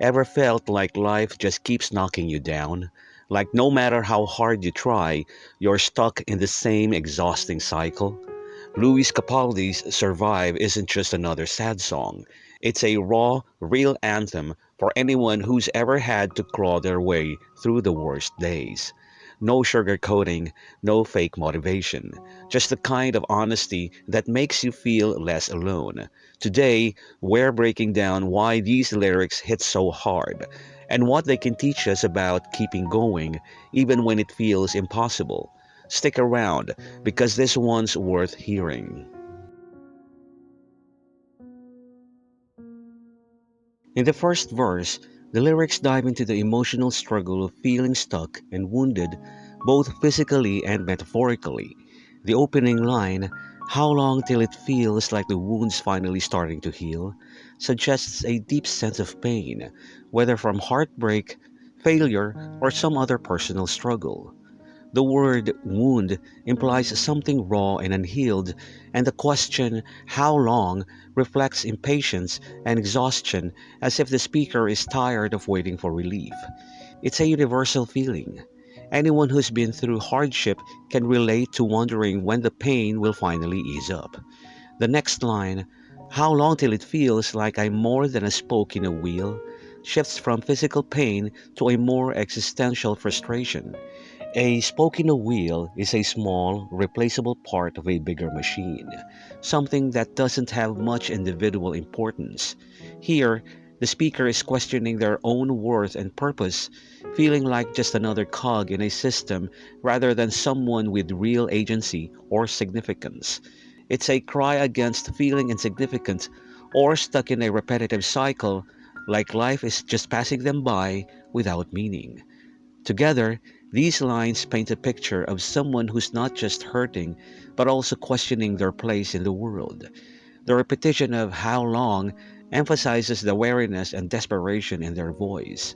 Ever felt like life just keeps knocking you down? Like no matter how hard you try, you're stuck in the same exhausting cycle? Lewis Capaldi's Survive isn't just another sad song. It's a raw, real anthem for anyone who's ever had to claw their way through the worst days. No sugarcoating, no fake motivation, just the kind of honesty that makes you feel less alone. Today, we're breaking down why these lyrics hit so hard and what they can teach us about keeping going even when it feels impossible. Stick around because this one's worth hearing. In the first verse, the lyrics dive into the emotional struggle of feeling stuck and wounded, both physically and metaphorically. The opening line, "How long till it feels like the wound's finally starting to heal?" suggests a deep sense of pain, whether from heartbreak, failure, or some other personal struggle. The word wound implies something raw and unhealed, and the question, how long, reflects impatience and exhaustion as if the speaker is tired of waiting for relief. It's a universal feeling. Anyone who's been through hardship can relate to wondering when the pain will finally ease up. The next line, "How long till it feels like I'm more than a spoke in a wheel?" shifts from physical pain to a more existential frustration. A spoke in a wheel is a small, replaceable part of a bigger machine, something that doesn't have much individual importance. Here, the speaker is questioning their own worth and purpose, feeling like just another cog in a system rather than someone with real agency or significance. It's a cry against feeling insignificant or stuck in a repetitive cycle, like life is just passing them by without meaning. Together, these lines paint a picture of someone who's not just hurting, but also questioning their place in the world. The repetition of "how long" emphasizes the wariness and desperation in their voice.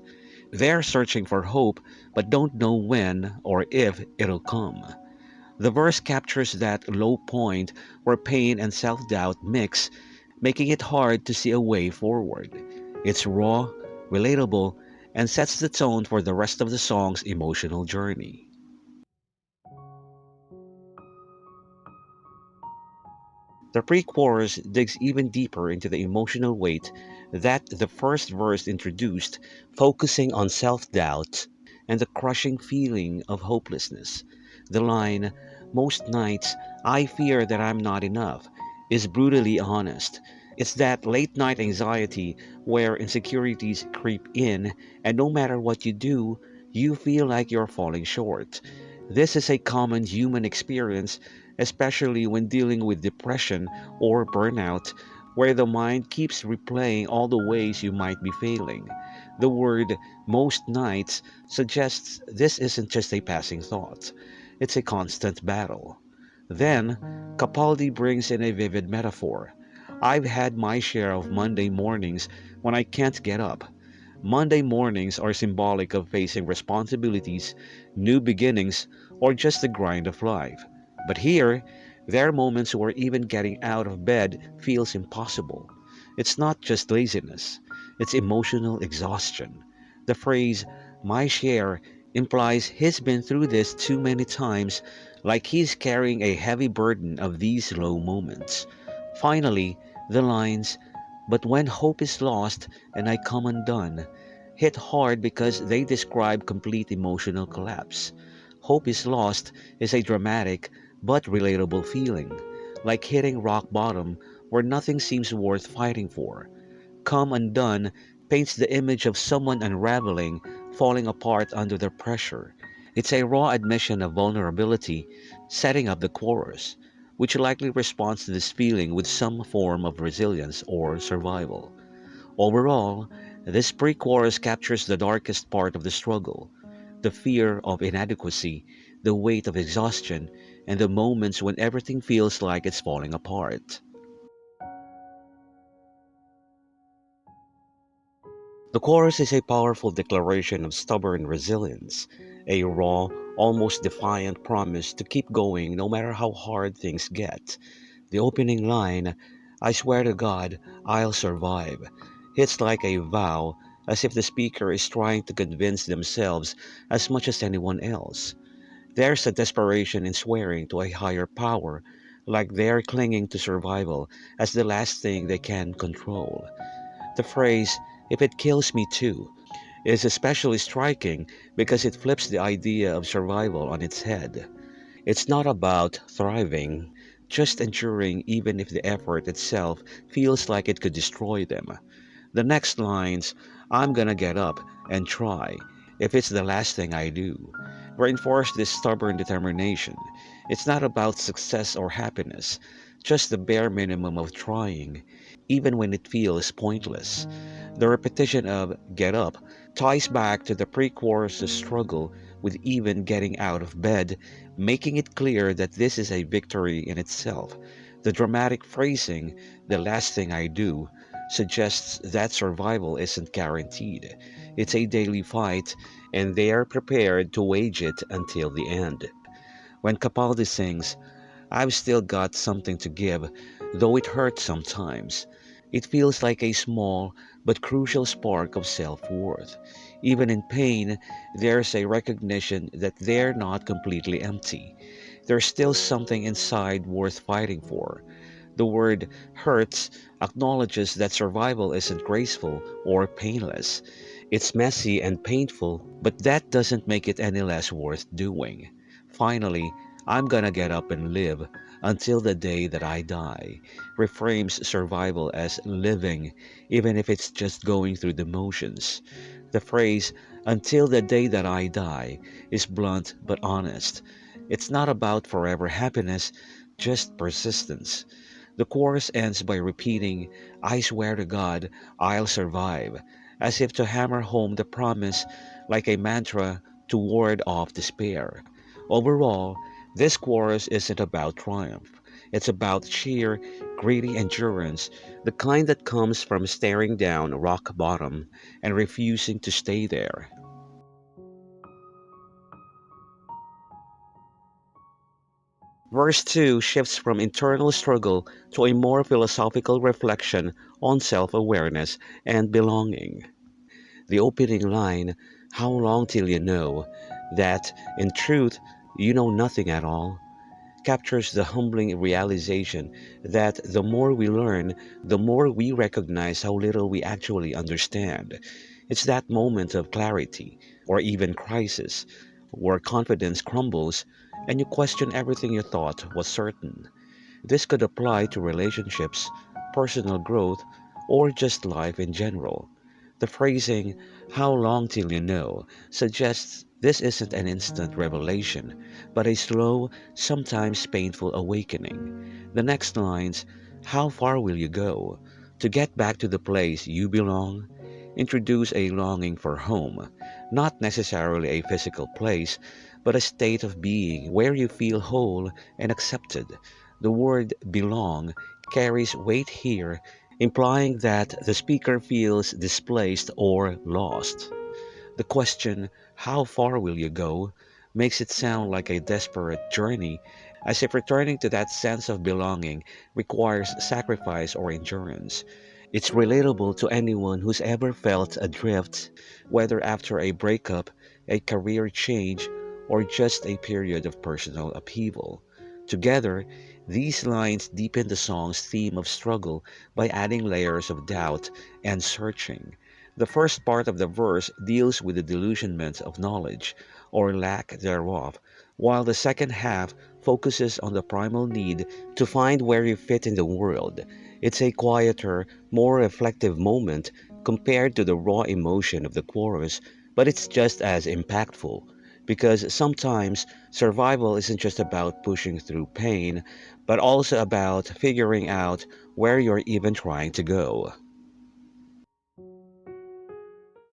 They're searching for hope, but don't know when or if it'll come. The verse captures that low point where pain and self doubt mix, making it hard to see a way forward. It's raw, relatable, and sets the tone for the rest of the song's emotional journey. The pre chorus digs even deeper into the emotional weight that the first verse introduced, focusing on self doubt and the crushing feeling of hopelessness. The line, "Most nights I fear that I'm not enough," is brutally honest. It's that late night anxiety where insecurities creep in, and no matter what you do, you feel like you're falling short. This is a common human experience, especially when dealing with depression or burnout, where the mind keeps replaying all the ways you might be failing. The word "most nights" suggests this isn't just a passing thought, it's a constant battle. Then, Capaldi brings in a vivid metaphor. "I've had my share of Monday mornings when I can't get up." Monday mornings are symbolic of facing responsibilities, new beginnings, or just the grind of life. But here, there are moments where even getting out of bed feels impossible. It's not just laziness, it's emotional exhaustion. The phrase, "my share," implies he's been through this too many times, like he's carrying a heavy burden of these low moments. Finally, the lines, "but when hope is lost and I come undone," hit hard because they describe complete emotional collapse. Hope is lost is a dramatic but relatable feeling, like hitting rock bottom where nothing seems worth fighting for. "Come Undone" paints the image of someone unraveling, falling apart under the pressure. It's a raw admission of vulnerability, setting up the chorus, which likely responds to this feeling with some form of resilience or survival. Overall, this pre chorus captures the darkest part of the struggle: the fear of inadequacy, the weight of exhaustion, and the moments when everything feels like it's falling apart. The chorus is a powerful declaration of stubborn resilience, a raw, almost defiant promise to keep going no matter how hard things get. The opening line, "I swear to God, I'll survive," hits like a vow, as if the speaker is trying to convince themselves as much as anyone else. There's a desperation in swearing to a higher power, like they're clinging to survival as the last thing they can control. The phrase, if it kills me too, is especially striking because it flips the idea of survival on its head. It's not about thriving, just enduring even if the effort itself feels like it could destroy them. The next lines, I'm gonna get up and try, if it's the last thing I do, reinforce this stubborn determination. It's not about success or happiness, just the bare minimum of trying, even when it feels pointless. The repetition of get up ties back to the pre chorus's struggle with even getting out of bed, making it clear that this is a victory in itself. The dramatic phrasing, the last thing I do, suggests that survival isn't guaranteed. It's a daily fight, and they are prepared to wage it until the end. When Capaldi sings, I've still got something to give, though it hurts sometimes. It feels like a small but crucial spark of self worth. Even in pain, there's a recognition that they're not completely empty. There's still something inside worth fighting for. The word hurts acknowledges that survival isn't graceful or painless. It's messy and painful, but that doesn't make it any less worth doing. Finally, I'm gonna get up and live until the day that I die reframes survival as living, even if it's just going through the motions. The phrase, until the day that I die, is blunt but honest. It's not about forever happiness, just persistence. The chorus ends by repeating, I swear to God, I'll survive, as if to hammer home the promise like a mantra to ward off despair. Overall, this chorus isn't about triumph. It's about sheer, greedy endurance, the kind that comes from staring down rock bottom and refusing to stay there. Verse 2 shifts from internal struggle to a more philosophical reflection on self awareness and belonging. The opening line, How long till you know that, in truth, you know nothing at all, captures the humbling realization that the more we learn, the more we recognize how little we actually understand. It's that moment of clarity, or even crisis, where confidence crumbles and you question everything you thought was certain. This could apply to relationships, personal growth, or just life in general. The phrasing, how long till you know, suggests this isn't an instant revelation, but a slow, sometimes painful awakening. The next lines, how far will you go to get back to the place you belong? Introduce a longing for home, not necessarily a physical place, but a state of being where you feel whole and accepted. The word belong carries weight here, implying that the speaker feels displaced or lost. The question, how far will you go, makes it sound like a desperate journey, as if returning to that sense of belonging requires sacrifice or endurance. It's relatable to anyone who's ever felt adrift, whether after a breakup, a career change, or just a period of personal upheaval. Together, these lines deepen the song's theme of struggle by adding layers of doubt and searching. The first part of the verse deals with the delusionment of knowledge, or lack thereof, while the second half focuses on the primal need to find where you fit in the world. It's a quieter, more reflective moment compared to the raw emotion of the chorus, but it's just as impactful. Because sometimes survival isn't just about pushing through pain, but also about figuring out where you're even trying to go.